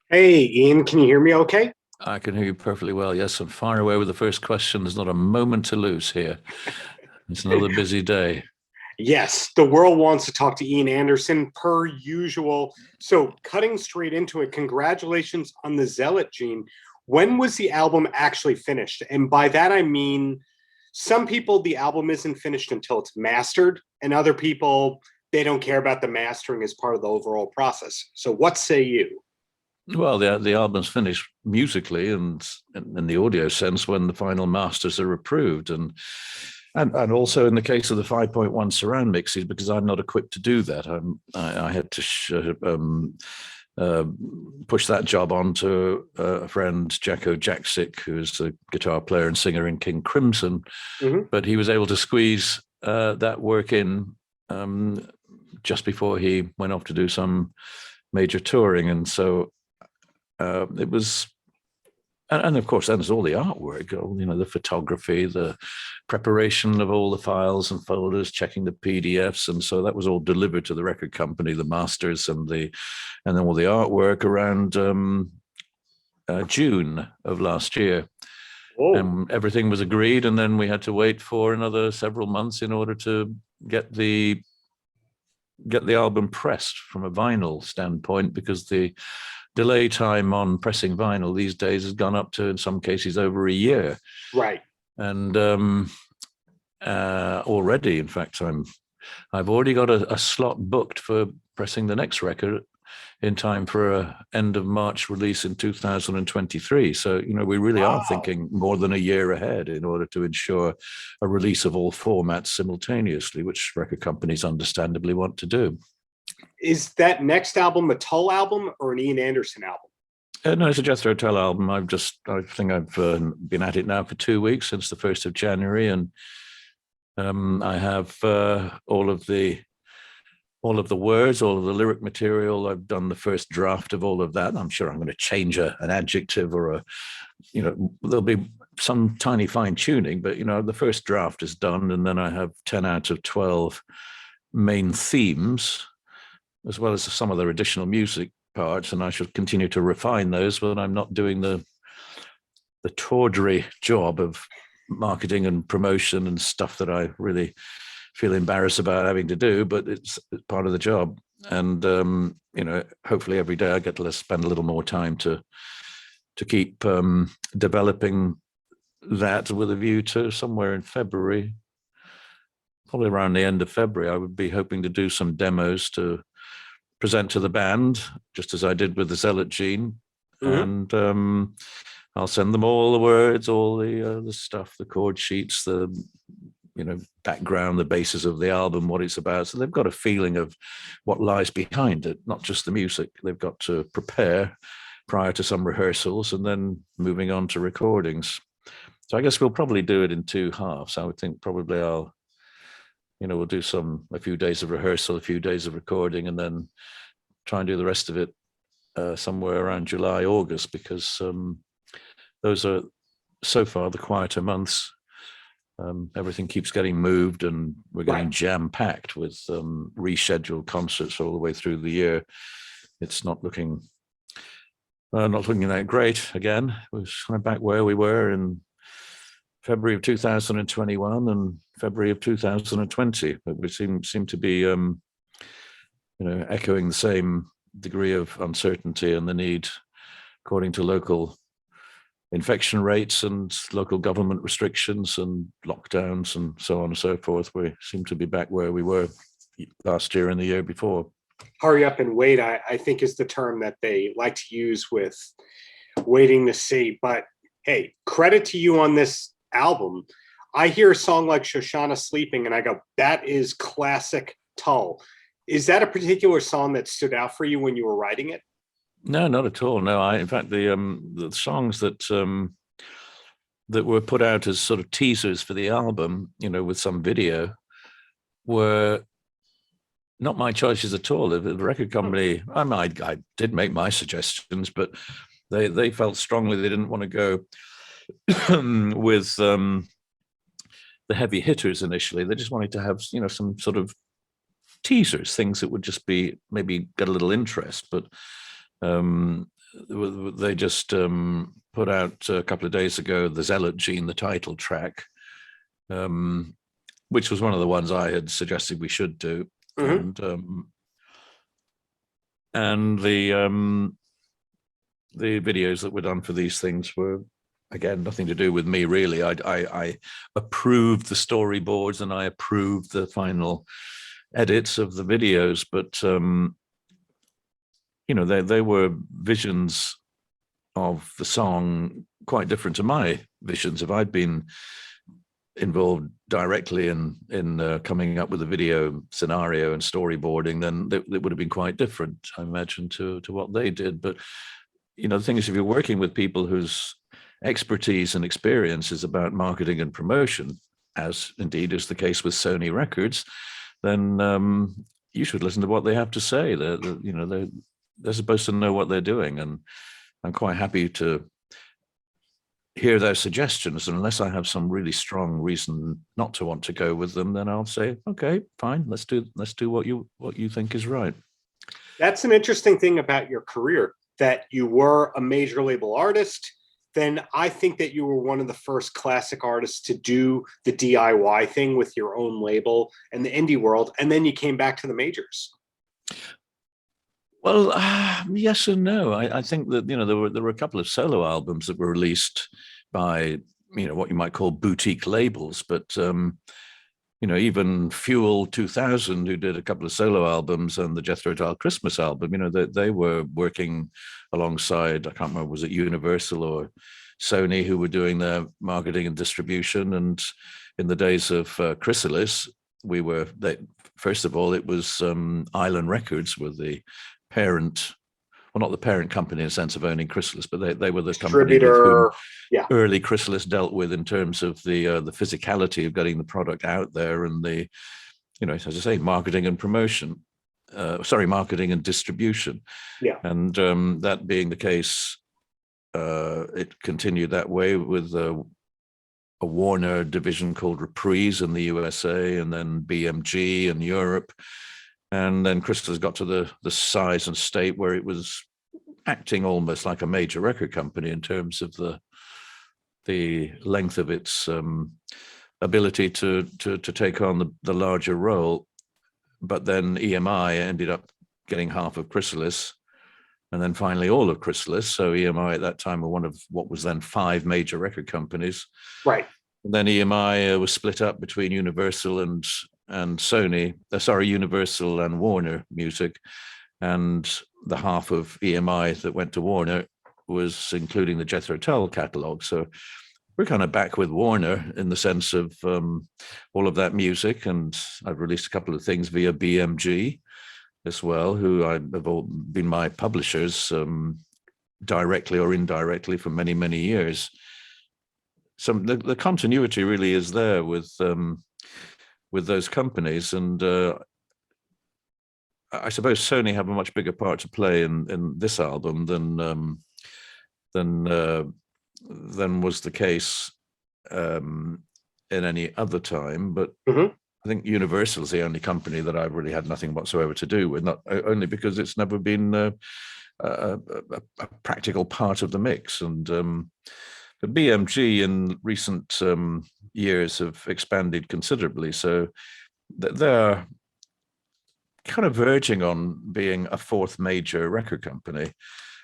Hey, Ian, can you hear me okay? I can hear you perfectly well. Yes, I'm far away with the first question. There's not a moment to lose here. It's another busy day. Yes, the world wants to talk to Ian Anderson per usual. So, cutting straight into it, congratulations on the Zealot Gene. When was the album actually finished? And by that, I mean, some people, the album isn't finished until it's mastered, and other people, they don't care about the mastering as part of the overall process. So, what say you? Well, the album's finished musically and in the audio sense when the final masters are approved, and also in the case of the 5.1 surround mixes, because I'm not equipped to do that. I had to uh, push that job on to a friend, Jacko Jaksic, who's a guitar player and singer in King Crimson, Mm-hmm. but he was able to squeeze that work in just before he went off to do some major touring, and so it was, and of course, then there's all the artwork, the photography, the preparation of all the files and folders, checking the PDFs, and so that was all delivered to the record company, the masters, and then all the artwork around June of last year, Oh, and everything was agreed, and then we had to wait for another several months in order to get the get the album pressed from a vinyl standpoint, because the delay time on pressing vinyl these days has gone up to, in some cases, over a year. right. And already, in fact, I've already got a slot booked for pressing the next record in time for a end of March release in 2023. So, we really are Wow. thinking more than a year ahead in order to ensure a release of all formats simultaneously, which record companies understandably want to do. Is that next album a Tull album or an Ian Anderson album? No, it's a Jethro Tull album. I think I've been at it now for 2 weeks, since the 1st of January, and I have all of the words, all of the lyric material. I've done the first draft of all of that. I'm sure I'm going to change an adjective or there'll be some tiny fine tuning, but the first draft is done, and then I have 10 out of 12 main themes, as well as some other additional music parts, and I should continue to refine those, but I'm not doing the tawdry job of marketing and promotion and stuff that I really feel embarrassed about having to do, but it's part of the job. And hopefully every day I get to spend a little more time to keep developing that, with a view to somewhere in February, probably around the end of February, I would be hoping to do some demos to present to the band, just as I did with the Zealot Gene, Mm-hmm. and I'll send them all the words, all the stuff, the chord sheets, the background, the basis of the album, what it's about. So they've got a feeling of what lies behind it, not just the music. They've got to prepare prior to some rehearsals and then moving on to recordings. So I guess we'll probably do it in two halves. I would think probably we'll do a few days of rehearsal, a few days of recording, and then try and do the rest of it somewhere around July, August, because those are so far the quieter months. Everything keeps getting moved, and we're Right. getting jam packed with rescheduled concerts all the way through the year. It's not looking that great again. We're kind of back where we were in February of 2021 and February of 2020, but we seem to be echoing the same degree of uncertainty and the need, according to local infection rates and local government restrictions and lockdowns and so on and so forth. We seem to be back where we were last year and the year before. Hurry up and wait, I think is the term that they like to use with waiting to see. But hey, credit to you on this album. I hear a song like Shoshanna Sleeping and I go, that is classic Tull. Is that a particular song that stood out for you when you were writing it? No, not at all. No, in fact, the songs that were put out as sort of teasers for the album, with some video, were not my choices at all. The record company, I did make my suggestions, but they felt strongly they didn't want to go with the heavy hitters initially. They just wanted to have some sort of teasers, things that would just be maybe get a little interest, but they just put out a couple of days ago the Zealot Gene, the title track, which was one of the ones I had suggested we should do. And the videos that were done for these things were, again, nothing to do with me really. I approved the storyboards and I approved the final edits of the videos, but you know, they were visions of the song quite different to my visions. If I'd been involved directly in coming up with a video scenario and storyboarding, then it would have been quite different, I imagine, to what they did. But you know, the thing is, if you're working with people whose expertise and experience is about marketing and promotion, as indeed is the case with Sony Records, then you should listen to what they have to say. You know, they're supposed to know what they're doing, and I'm quite happy to hear their suggestions. And unless I have some really strong reason not to want to go with them, then I'll say, okay, fine, let's do what you think is right. That's an interesting thing about your career, that you were a major label artist. Then I think that you were one of the first classic artists to do the DIY thing with your own label and the indie world, and then you came back to the majors. Well, yes and no. I think that, you know, there were a couple of solo albums that were released by, you know, what you might call boutique labels, but you know, even Fuel 2000, who did a couple of solo albums, and the Jethro Tull Christmas album, you know, they were working alongside, I can't remember, was it Universal or Sony, who were doing their marketing and distribution. And in the days of Chrysalis, first of all, it was Island Records were the parent, well, not the parent company in the sense of owning Chrysalis, but they were the company with whom early Chrysalis dealt with in terms of the physicality of getting the product out there, and the, you know, as I say, marketing and promotion, marketing and distribution. Yeah. And that being the case, it continued that way with a Warner division called Reprise in the USA, and then BMG in Europe. And then Chrysalis got to the size and state where it was acting almost like a major record company in terms of the length of its ability to take on the larger role. But then EMI ended up getting half of Chrysalis, and then finally all of Chrysalis. So EMI at that time were one of what was then 5 major record companies. Right. And then EMI was split up between Universal and Sony, Universal and Warner Music, and the half of EMI that went to Warner was including the Jethro Tull catalog. So we're kind of back with Warner in the sense of all of that music, and I've released a couple of things via BMG as well, who have all been my publishers directly or indirectly for many, many years. So the continuity really is there with those companies, and I suppose Sony have a much bigger part to play in this album than was the case in any other time. But I think Universal is the only company that I've really had nothing whatsoever to do with, not only because it's never been a practical part of the mix. And the BMG in recent years have expanded considerably, so they're kind of verging on being a 4th major record company.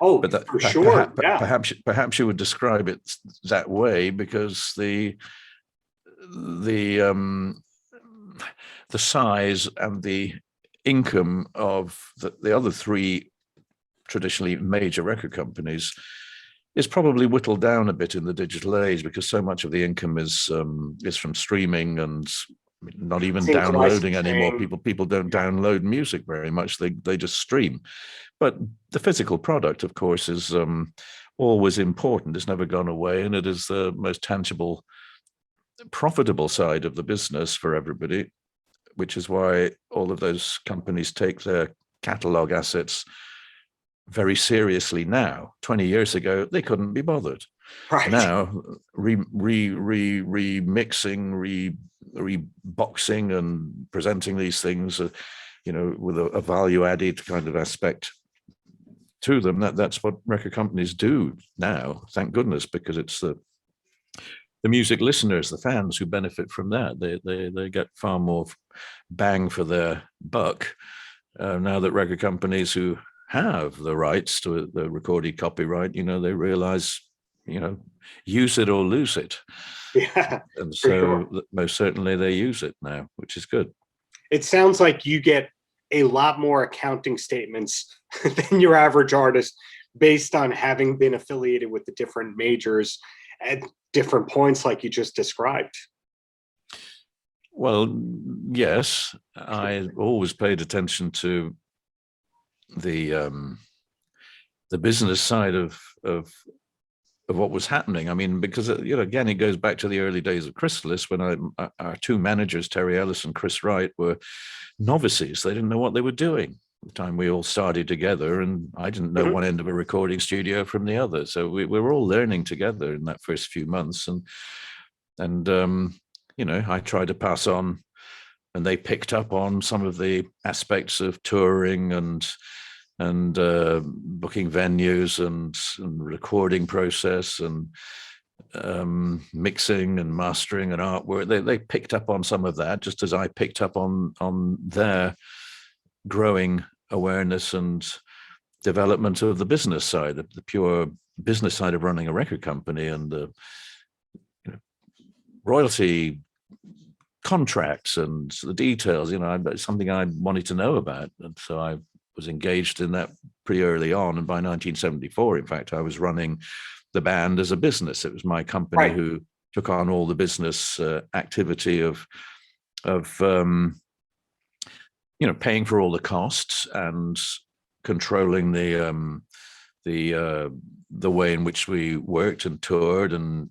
Oh, but for sure. Perhaps you would describe it that way because the size and the income of the other 3 traditionally major record companies is probably whittled down a bit in the digital age, because so much of the income is from streaming and not even downloading anymore. People don't download music very much. They just stream. But the physical product, of course, is always important. It's never gone away, and it is the most tangible, profitable side of the business for everybody, which is why all of those companies take their catalog assets very seriously now. 20 years ago, they couldn't be bothered. Right. Now, remixing, reboxing and presenting these things, you know, with a value-added kind of aspect to them. That's what record companies do now, thank goodness, because it's the music listeners, the fans who benefit from that. They get far more bang for their buck now that record companies who have the rights to the recorded copyright, they realize, use it or lose it. Yeah, and for so sure. most certainly they use it now, which is good. It sounds like you get a lot more accounting statements than your average artist based on having been affiliated with the different majors at different points like you just described. Well, yes, I always paid attention to the business side of what was happening. I mean, because again, it goes back to the early days of Chrysalis when our two managers, Terry Ellis and Chris Wright, were novices. They didn't know what they were doing. The time we all started together, and I didn't know one end of a recording studio from the other. So we were all learning together in that first few months, and I tried to pass on, and they picked up on some of the aspects of touring and booking venues and recording process and mixing and mastering and artwork. They picked up on some of that, just as I picked up on their growing awareness and development of the business side, the pure business side of running a record company, and the royalty contracts and the details. Something I wanted to know about, and so I was engaged in that pretty early on. And by 1974, in fact, I was running the band as a business. It was my company who took on all the business activity of paying for all the costs and controlling the way in which we worked and toured, and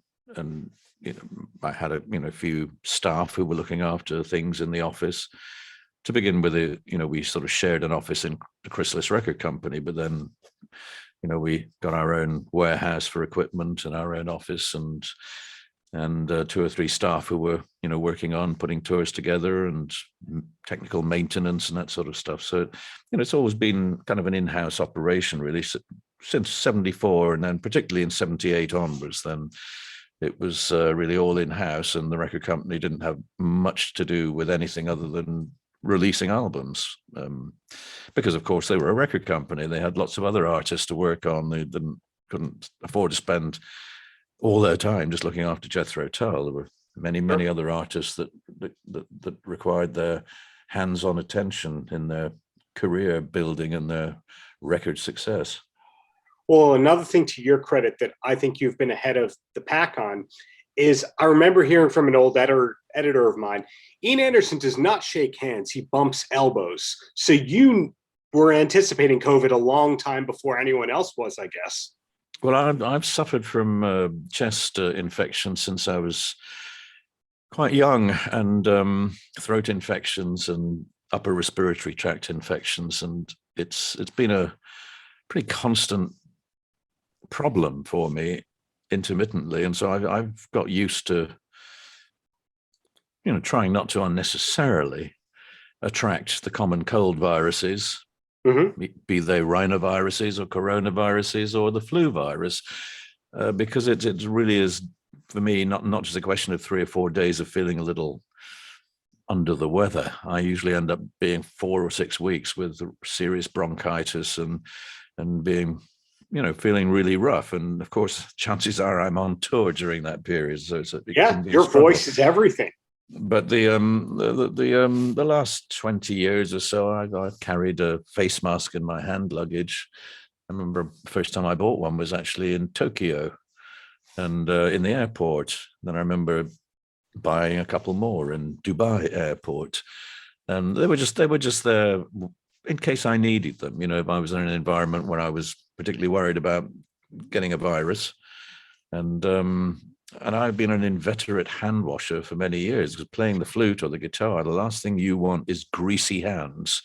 I had a few staff who were looking after things in the office. To begin with, we sort of shared an office in the Chrysalis Record Company, but then, we got our own warehouse for equipment and our own office, and two or three staff who were, working on putting tours together and technical maintenance and that sort of stuff. So, it's always been kind of an in-house operation, really, since 74, and then particularly in 78 onwards. Then it was really all in-house, and the record company didn't have much to do with anything other than releasing albums, because of course they were a record company. They had lots of other artists to work on. They couldn't afford to spend all their time just looking after Jethro Tull. There were many other artists that required their hands-on attention in their career building and their record success. Well, another thing to your credit that I think you've been ahead of the pack on is, I remember hearing from an old editor of mine, Ian Anderson does not shake hands, he bumps elbows. So you were anticipating COVID a long time before anyone else was, I guess. Well, I've suffered from chest infection since I was quite young, and throat infections and upper respiratory tract infections, and it's been a pretty constant problem for me intermittently, and so I've got used to trying not to unnecessarily attract the common cold viruses, be they rhinoviruses or coronaviruses or the flu virus, because it really is, for me, not just a question of 3 or 4 days of feeling a little under the weather. I usually end up being 4 or 6 weeks with serious bronchitis and being feeling really rough. And of course, chances are I'm on tour during that period. So your voice is everything. But the last 20 years or so, I've carried a face mask in my hand luggage. I remember the first time I bought one was actually in Tokyo, and in the airport. Then I remember buying a couple more in Dubai airport, and they were just there in case I needed them. If I was in an environment where I was particularly worried about getting a virus, and I've been an inveterate hand washer for many years, because playing the flute or the guitar, the last thing you want is greasy hands,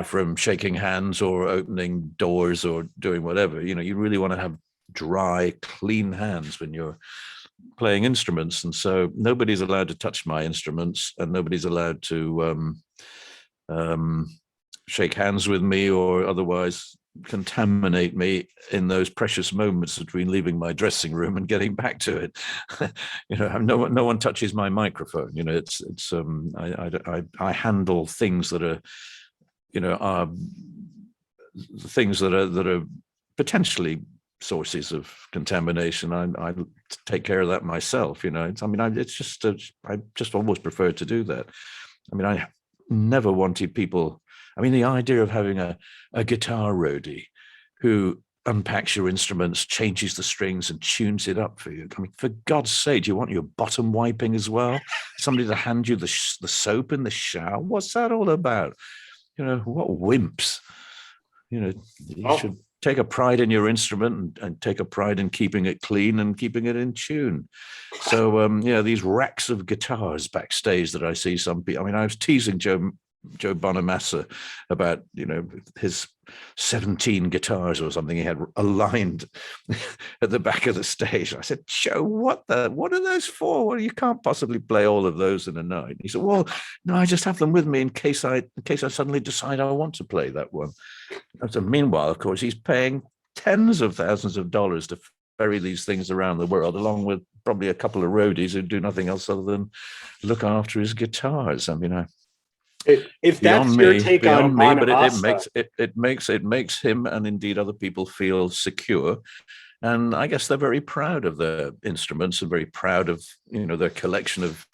from shaking hands or opening doors or doing whatever. You really want to have dry, clean hands when you're playing instruments. And so nobody's allowed to touch my instruments, and nobody's allowed to shake hands with me or otherwise contaminate me in those precious moments between leaving my dressing room and getting back to it. No one touches my microphone. I handle things that are, are things that are potentially sources of contamination. I take care of that myself. I just almost prefer to do that. I mean, I never wanted people. I mean, the idea of having a guitar roadie who unpacks your instruments, changes the strings, and tunes it up for you. I mean, for God's sake, do you want your bottom wiping as well? Somebody to hand you the soap in the shower? What's that all about? What wimps? You should take a pride in your instrument and take a pride in keeping it clean and keeping it in tune. So, these racks of guitars backstage that I see some people. I mean, I was teasing Joe Bonamassa about, his 17 guitars or something he had aligned at the back of the stage. I said, Joe, what are those for? Well, you can't possibly play all of those in a night. He said, well, no, I just have them with me in case I suddenly decide I want to play that one. So meanwhile, of course, he's paying tens of thousands of dollars to ferry these things around the world, along with probably a couple of roadies who do nothing else other than look after his guitars. I mean, if that's your take on me, but it makes him and indeed other people feel secure. And I guess they're very proud of their instruments and very proud of their collection of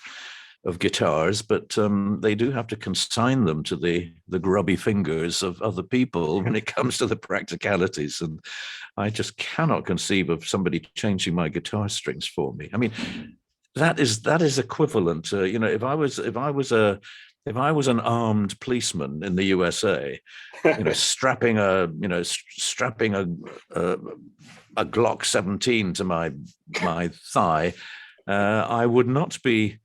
guitars, but they do have to consign them to the grubby fingers of other people when it comes to the practicalities. And I just cannot conceive of somebody changing my guitar strings for me. I mean, that is equivalent to, if I was an armed policeman in the USA, strapping a Glock 17 to my thigh, I would not be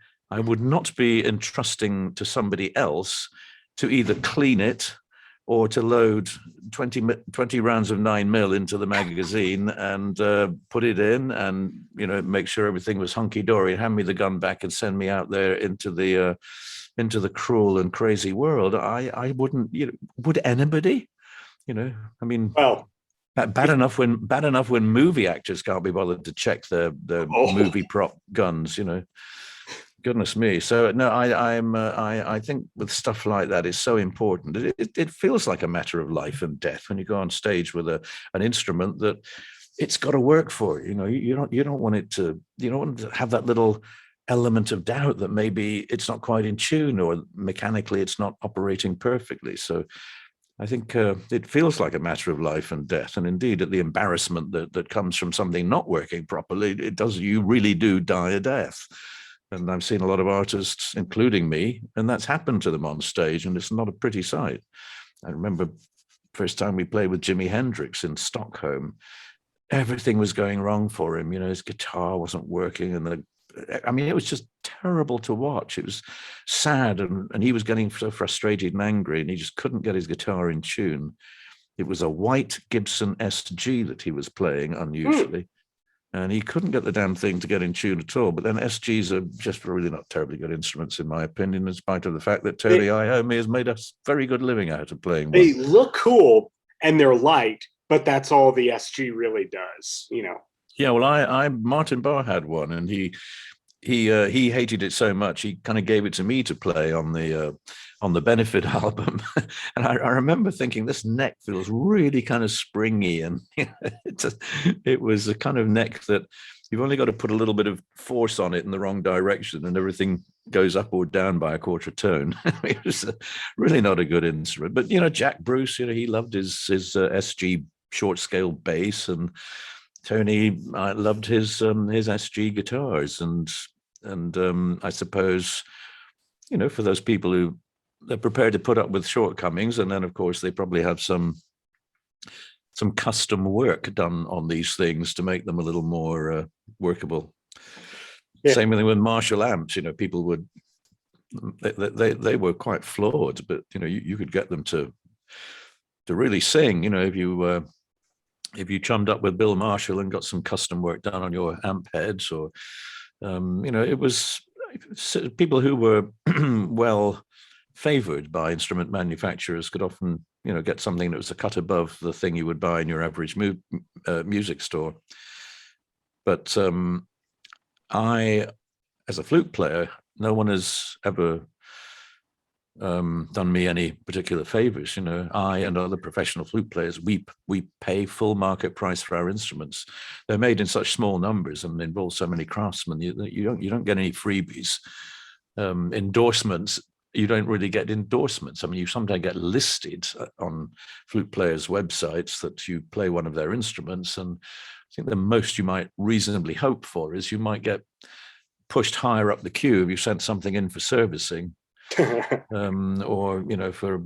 entrusting to somebody else to either clean it or to load 20 rounds of 9mm into the magazine and put it in and make sure everything was hunky-dory, hand me the gun back and send me out there into the cruel and crazy world. I wouldn't. Would anybody? I mean, well, bad enough when movie actors can't be bothered to check their movie prop guns. Goodness me. So no, I think with stuff like that, it's so important. It feels like a matter of life and death when you go on stage with an instrument that it's got to work for you. You don't want to have that little element of doubt that maybe it's not quite in tune or mechanically it's not operating perfectly. So I think it feels like a matter of life and death. And indeed, at the embarrassment that comes from something not working properly, you really do die a death. And I've seen a lot of artists, including me, and that's happened to them on stage, and it's not a pretty sight. I remember first time we played with Jimi Hendrix in Stockholm, everything was going wrong for him. His guitar wasn't working, and it was just terrible to watch. It was sad, and he was getting so frustrated and angry, and he just couldn't get his guitar in tune. It was a white Gibson SG that he was playing unusually, and he couldn't get the damn thing to get in tune at all. But then SGs are just really not terribly good instruments, in my opinion, in spite of the fact that Tony Iommi has made a very good living out of playing one. They look cool, and they're light, but that's all the SG really does, Yeah, well, Martin Barr had one, and he hated it so much he kind of gave it to me to play on the Benefit album. And I remember thinking, this neck feels really kind of springy, and it was a kind of neck that you've only got to put a little bit of force on it in the wrong direction, and everything goes up or down by a quarter tone. It was really not a good instrument. But Jack Bruce, he loved his SG short scale bass, and Tony loved his SG guitars, and I suppose for those people who they're prepared to put up with shortcomings, and then of course they probably have some custom work done on these things to make them a little more workable. Yeah. Same thing with Marshall amps. People would they were quite flawed, but you could get them to really sing. If you chummed up with Bill Marshall and got some custom work done on your amp heads, or it was people who were well favored by instrument manufacturers, could often, get something that was a cut above the thing you would buy in your average music store. But I, as a flute player, no one has ever done me any particular favors. I and other professional flute players, we pay full market price for our instruments. They're made in such small numbers and involve so many craftsmen. You don't get any freebies. Endorsements, you don't really get endorsements. I mean, you sometimes get listed on flute players' websites that you play one of their instruments, and I think the most you might reasonably hope for is you might get pushed higher up the queue if you sent something in for servicing. Or for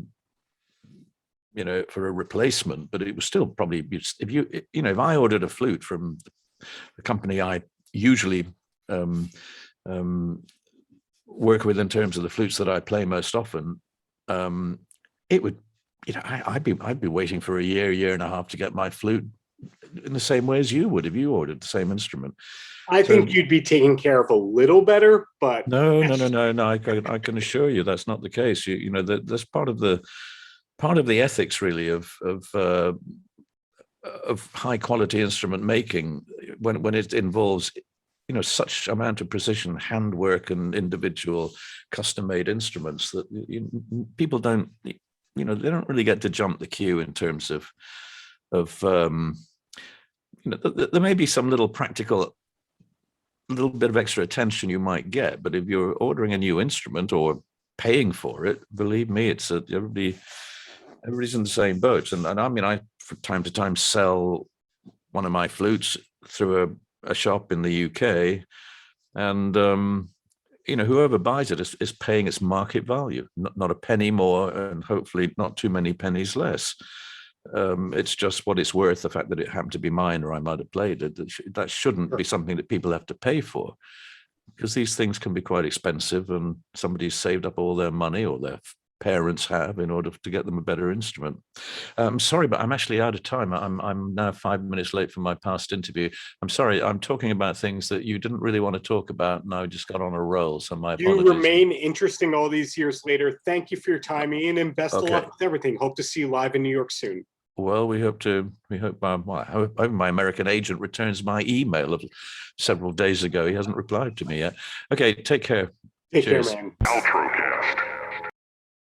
a replacement, but it was still probably, if I ordered a flute from the company I usually work with in terms of the flutes that I play most often, it would, I'd be waiting for a year and a half to get my flute in the same way as you would if you ordered the same instrument. I think you'd be taken care of a little better, but no. I can assure you that's not the case. That's part of the ethics, really, of high quality instrument making when it involves such amount of precision, handwork, and individual custom made instruments that people don't they don't really get to jump the queue in terms of there may be some little bit of extra attention you might get, but if you're ordering a new instrument or paying for it, believe me, it's everybody's in the same boat. And I mean, I from time to time sell one of my flutes through a shop in the UK, and whoever buys it is paying its market value, not a penny more, and hopefully not too many pennies less. It's just what it's worth, the fact that it happened to be mine or I might have played it. That shouldn't be something that people have to pay for, because these things can be quite expensive, and somebody's saved up all their money, or their parents have, in order to get them a better instrument. Sorry, but I'm actually out of time. I'm now 5 minutes late for my past interview. I'm sorry, I'm talking about things that you didn't really want to talk about, and I just got on a roll, so my apologies. You remain interesting all these years later. Thank you for your time, Ian, and best of luck with everything. Hope to see you live in New York soon. Well, I hope my American agent returns my email of several days ago. He hasn't replied to me yet. Okay, take care. Take care, man.